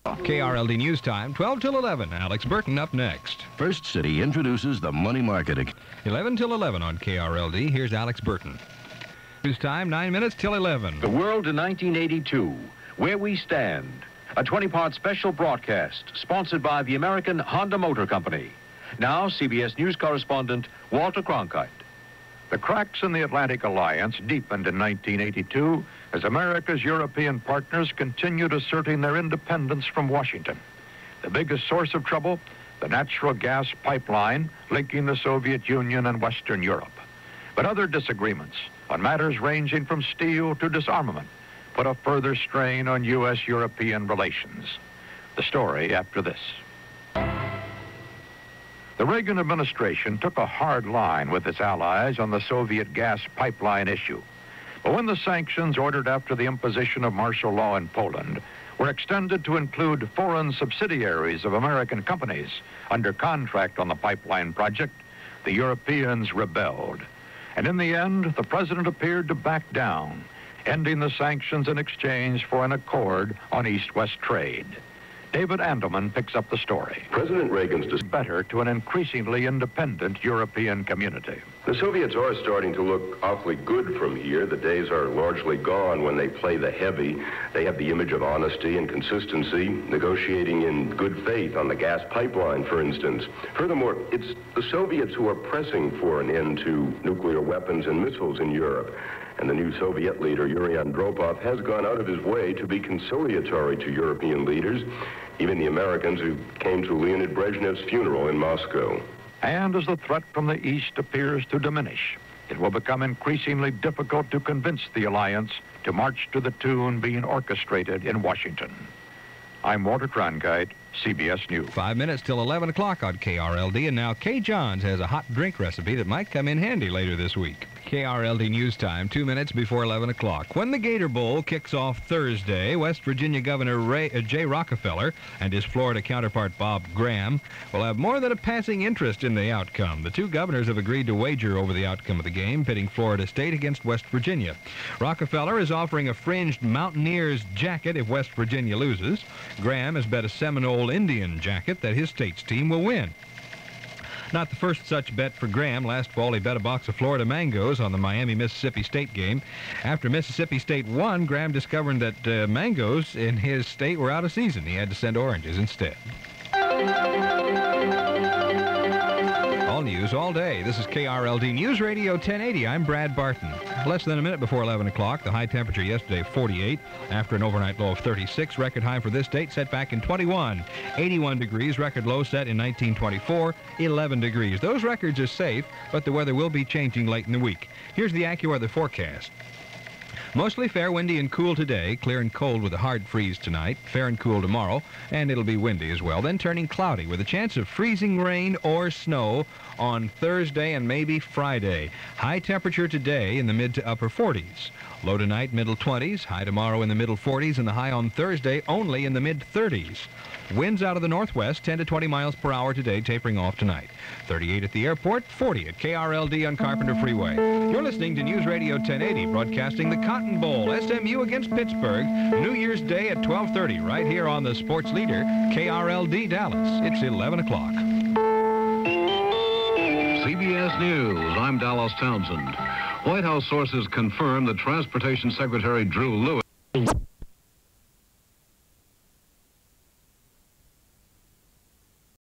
KRLD News Time, 12 till 11. Alex Burton up next. First City introduces the money market. 11 till 11 on KRLD. Here's Alex Burton. News time, 9 minutes till 11. The World in 1982, Where We Stand. A 20-part special broadcast sponsored by the American Honda Motor Company. Now, CBS News correspondent Walter Cronkite. The cracks in the Atlantic Alliance deepened in 1982 as America's European partners continued asserting their independence from Washington. The biggest source of trouble, the natural gas pipeline linking the Soviet Union and Western Europe. But other disagreements on matters ranging from steel to disarmament put a further strain on U.S.-European relations. The story after this. The Reagan administration took a hard line with its allies on the Soviet gas pipeline issue. But when the sanctions ordered after the imposition of martial law in Poland were extended to include foreign subsidiaries of American companies under contract on the pipeline project, the Europeans rebelled. And in the end, the president appeared to back down, ending the sanctions in exchange for an accord on East-West trade. David Andelman picks up the story. President Reagan's better to an increasingly independent European community. The Soviets are starting to look awfully good from here. The days are largely gone when they play the heavy. They have the image of honesty and consistency, negotiating in good faith on the gas pipeline, for instance. Furthermore, it's the Soviets who are pressing for an end to nuclear weapons and missiles in Europe. And the new Soviet leader, Yuri Andropov, has gone out of his way to be conciliatory to European leaders, even the Americans who came to Leonid Brezhnev's funeral in Moscow. And as the threat from the East appears to diminish, it will become increasingly difficult to convince the alliance to march to the tune being orchestrated in Washington. I'm Walter Cronkite, CBS News. 5 minutes till 11 o'clock on KRLD, and now Kay Johns has a hot drink recipe that might come in handy later this week. KRLD News Time, 2 minutes before 11 o'clock. When the Gator Bowl kicks off Thursday, West Virginia Governor Jay Rockefeller and his Florida counterpart Bob Graham will have more than a passing interest in the outcome. The two governors have agreed to wager over the outcome of the game, pitting Florida State against West Virginia. Rockefeller is offering a fringed Mountaineers jacket if West Virginia loses. Graham has bet a Seminole Indian jacket that his state's team will win. Not the first such bet for Graham. Last fall, he bet a box of Florida mangoes on the Miami-Mississippi State game. After Mississippi State won, Graham discovered that mangoes in his state were out of season. He had to send oranges instead. All news all day. This is KRLD News Radio 1080. I'm Brad Barton. Less than a minute before 11 o'clock. The high temperature yesterday, 48. After an overnight low of 36. Record high for this date set back in 21. 81 degrees. Record low set in 1924. 11 degrees. Those records are safe, but the weather will be changing late in the week. Here's the AccuWeather forecast. Mostly fair, windy, and cool today. Clear and cold with a hard freeze tonight. Fair and cool tomorrow, and it'll be windy as well. Then turning cloudy with a chance of freezing rain or snow on Thursday and maybe Friday. High temperature today in the mid to upper 40s. Low tonight, middle 20s. High tomorrow in the middle 40s, and the high on Thursday only in the mid 30s. Winds out of the northwest, 10 to 20 miles per hour today, tapering off tonight. 38 at the airport, 40 at KRLD on Carpenter Freeway. You're listening to News Radio 1080, broadcasting the Cotton Bowl, SMU against Pittsburgh, New Year's Day at 12:30, right here on the sports leader, KRLD Dallas. It's 11 o'clock. CBS News, I'm Dallas Townsend. White House sources confirm that Transportation Secretary Drew Lewis